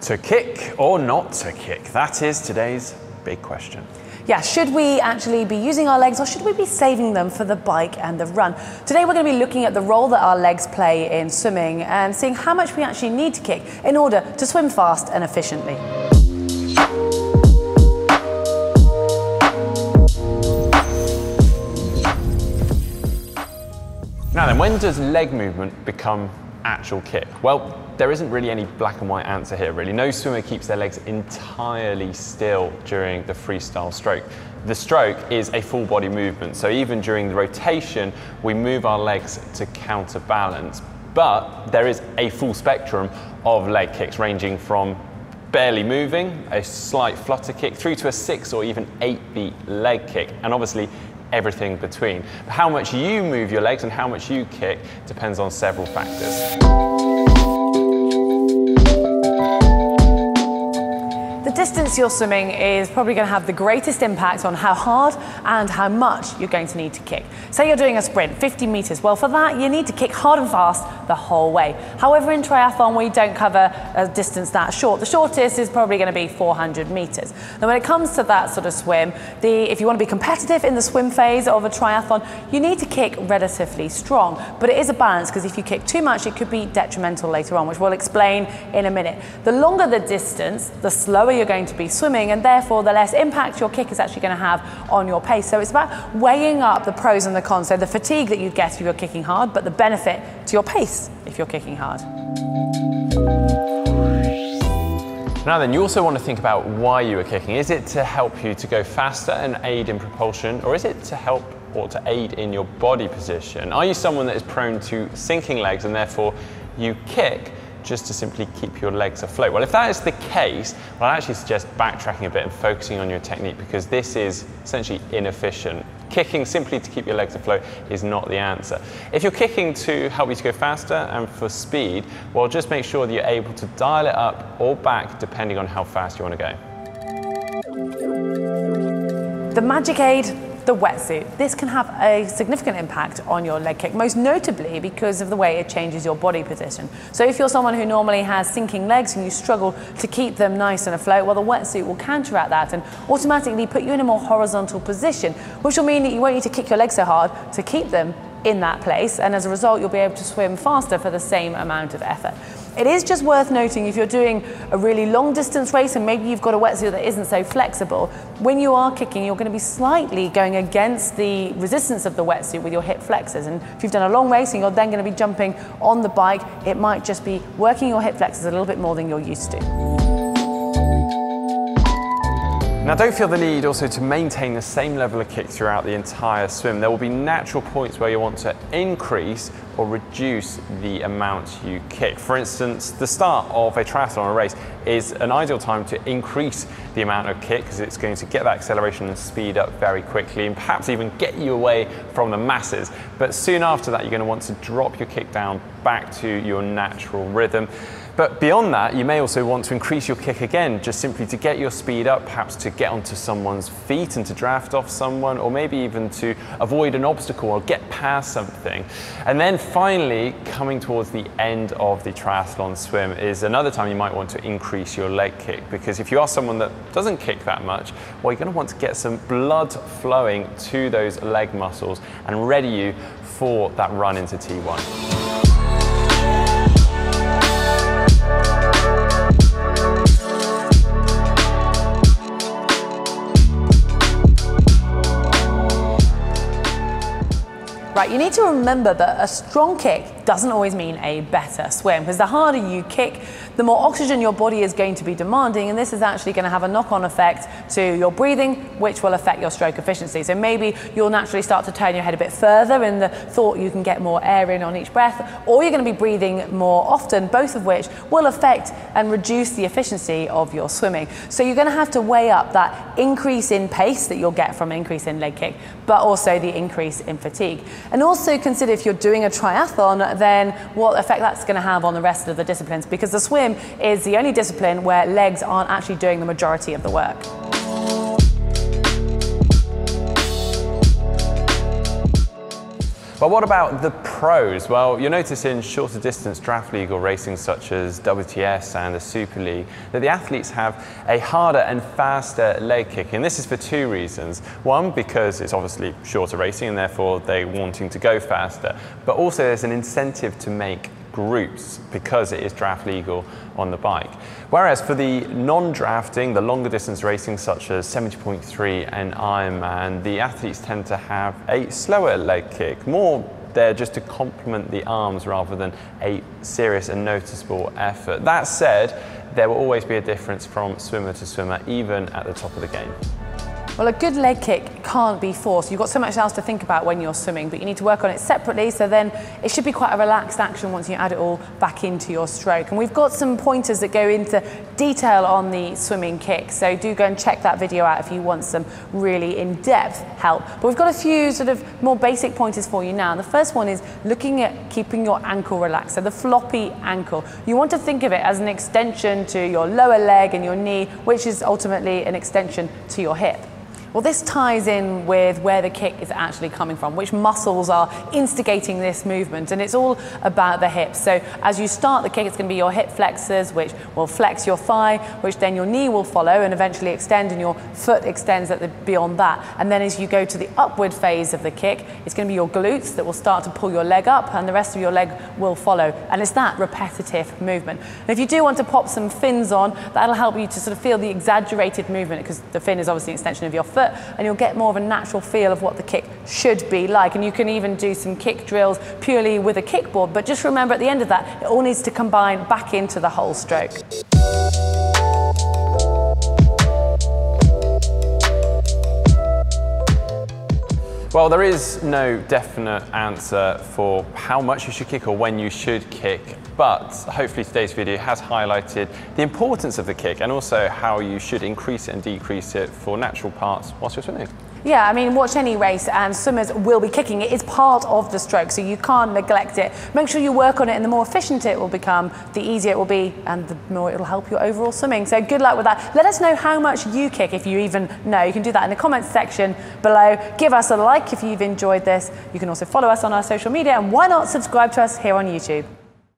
To kick or not to kick? That is today's big question. Yeah, should we actually be using our legs or should we be saving them for the bike and the run? Today we're going to be looking at the role that our legs play in swimming and seeing how much we actually need to kick in order to swim fast and efficiently. Now then, when does leg movement become actual kick? Well, there isn't really any black and white answer here, really. No swimmer keeps their legs entirely still during the freestyle stroke. The stroke is a full body movement, so even during the rotation, we move our legs to counterbalance. But there is a full spectrum of leg kicks, ranging from barely moving, a slight flutter kick, through to a 6 or even 8 beat leg kick, and obviously everything between. But how much you move your legs and how much you kick depends on several factors. The distance you're swimming is probably going to have the greatest impact on how hard and how much you're going to need to kick. Say you're doing a sprint, 50 meters. Well, for that, you need to kick hard and fast the whole way. However, in triathlon, we don't cover a distance that short. The shortest is probably going to be 400 meters. Now, when it comes to that sort of swim, if you want to be competitive in the swim phase of a triathlon, you need to kick relatively strong. But it is a balance, because if you kick too much, it could be detrimental later on, which we'll explain in a minute. The longer the distance, the slower you're going to be swimming, and therefore the less impact your kick is actually going to have on your pace. So it's about weighing up the pros and the cons. So the fatigue that you get if you're kicking hard, but the benefit to your pace if you're kicking hard. Now then, you also want to think about why you are kicking. Is it to help you to go faster and aid in propulsion, or is it to help or to aid in your body position? Are you someone that is prone to sinking legs and therefore you kick just to simply keep your legs afloat? Well, if that is the case, well, I actually suggest backtracking a bit and focusing on your technique, because this is essentially inefficient. Kicking simply to keep your legs afloat is not the answer. If you're kicking to help you to go faster and for speed, well, just make sure that you're able to dial it up or back depending on how fast you want to go. The magic aid, the wetsuit. This can have a significant impact on your leg kick, most notably because of the way it changes your body position. So if you're someone who normally has sinking legs and you struggle to keep them nice and afloat, well, the wetsuit will counteract that and automatically put you in a more horizontal position, which will mean that you won't need to kick your legs so hard to keep them in that place, and as a result you'll be able to swim faster for the same amount of effort. It is just worth noting, if you're doing a really long distance race and maybe you've got a wetsuit that isn't so flexible, when you are kicking you're going to be slightly going against the resistance of the wetsuit with your hip flexors, and if you've done a long race and you're then going to be jumping on the bike, it might just be working your hip flexors a little bit more than you're used to. Now, don't feel the need also to maintain the same level of kick throughout the entire swim. There will be natural points where you want to increase or reduce the amount you kick. For instance, the start of a triathlon or race is an ideal time to increase the amount of kick, because it's going to get that acceleration and speed up very quickly and perhaps even get you away from the masses. But soon after that, you're going to want to drop your kick down back to your natural rhythm. But beyond that, you may also want to increase your kick again, just simply to get your speed up, perhaps to get onto someone's feet and to draft off someone, or maybe even to avoid an obstacle or get past something. And then finally, coming towards the end of the triathlon swim is another time you might want to increase your leg kick, because if you are someone that doesn't kick that much, well, you're going to want to get some blood flowing to those leg muscles and ready you for that run into T1. Right, you need to remember that a strong kick doesn't always mean a better swim, because the harder you kick, the more oxygen your body is going to be demanding, and this is actually going to have a knock-on effect to your breathing, which will affect your stroke efficiency. So maybe you'll naturally start to turn your head a bit further in the thought you can get more air in on each breath, or you're going to be breathing more often, both of which will affect and reduce the efficiency of your swimming. So you're going to have to weigh up that increase in pace that you'll get from an increase in leg kick, but also the increase in fatigue. And also consider, if you're doing a triathlon, then what effect that's going to have on the rest of the disciplines, because the swim is the only discipline where legs aren't actually doing the majority of the work. But what about the pros? Well, you'll notice in shorter distance draft league or racing such as WTS and the Super League that the athletes have a harder and faster leg kick, and this is for two reasons. One, because it's obviously shorter racing and therefore they're wanting to go faster, but also there's an incentive to make groups because it is draft legal on the bike. Whereas for the non-drafting, the longer distance racing such as 70.3 and Ironman, the athletes tend to have a slower leg kick, more there just to complement the arms rather than a serious and noticeable effort. That said, there will always be a difference from swimmer to swimmer, even at the top of the game. Well, a good leg kick can't be forced. You've got so much else to think about when you're swimming, but you need to work on it separately, so then it should be quite a relaxed action once you add it all back into your stroke. And we've got some pointers that go into detail on the swimming kick, so do go and check that video out if you want some really in-depth help. But we've got a few sort of more basic pointers for you now. The first one is looking at keeping your ankle relaxed, so the floppy ankle. You want to think of it as an extension to your lower leg and your knee, which is ultimately an extension to your hip. Well, this ties in with where the kick is actually coming from, which muscles are instigating this movement, and it's all about the hips. So as you start the kick, it's going to be your hip flexors, which will flex your thigh, which then your knee will follow and eventually extend, and your foot extends beyond that. And then as you go to the upward phase of the kick, it's going to be your glutes that will start to pull your leg up, and the rest of your leg will follow. And it's that repetitive movement. And if you do want to pop some fins on, that'll help you to sort of feel the exaggerated movement, because the fin is obviously an extension of your foot, and you'll get more of a natural feel of what the kick should be like. And you can even do some kick drills purely with a kickboard, but just remember at the end of that, it all needs to combine back into the whole stroke. Well, there is no definite answer for how much you should kick or when you should kick, but hopefully today's video has highlighted the importance of the kick and also how you should increase it and decrease it for natural parts whilst you're swimming. Yeah, I mean, watch any race and swimmers will be kicking. It is part of the stroke, so you can't neglect it. Make sure you work on it, and the more efficient it will become, the easier it will be, and the more it will help your overall swimming. So good luck with that. Let us know how much you kick, if you even know. You can do that in the comments section below. Give us a like if you've enjoyed this. You can also follow us on our social media, and why not subscribe to us here on YouTube.